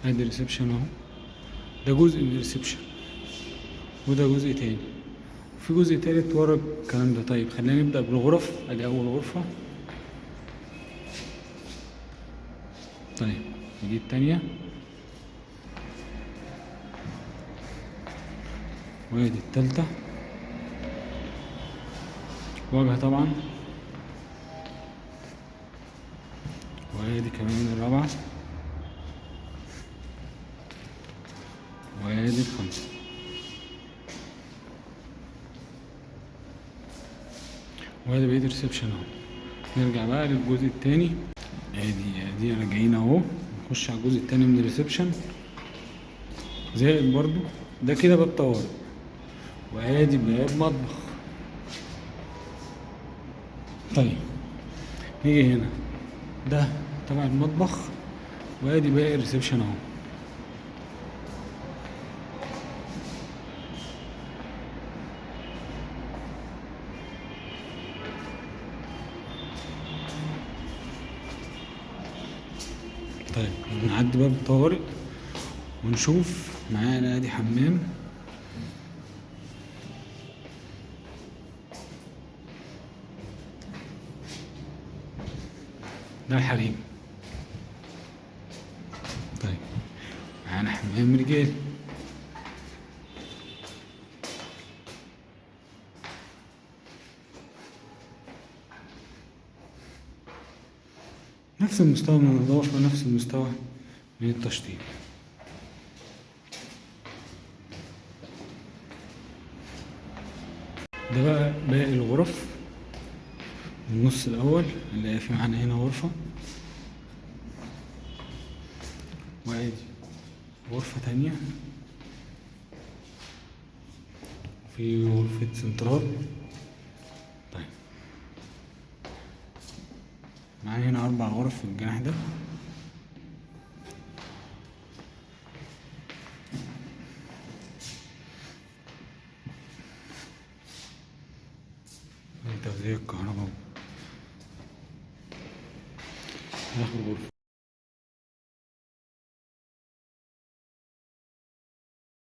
ادي ريسبشن اهو، ده جزء من الريسبشن وده جزء تاني، وفي جزء تالت ورا الكلام ده. طيب خلينا نبدأ بالغرف. ادي اول غرفة. طيب دي التانية، وادي التالتة، واجهة طبعا، وادي كمان الرابعة، وادي الخامسة. وادي بقية الريسبشن اهو. نرجع بقى للجزء التاني. ادي راجعين اهو، نخش على الجزء التاني من الريسبشن. زائد برضو ده كده باب طوارئ، وادي باب مطبخ. طيب نيجي هنا، ده تبع المطبخ، وادي باقي الريسبشن اهو. طيب نعدي باب الطوارئ ونشوف معانا. ادي حمام، ده الحريم. طيب معانا حمام رجال، نفس المستوى من النظافة، نفس المستوى من التشطيب. ده بقى باقي الغرف. النص الأول اللي في معانا هنا غرفة، وادي غرفة تانية، في غرفة سنترال. طيب معانا هنا 4 غرف في الجناح ده. توزيع الكهرباء. آخر غرفة.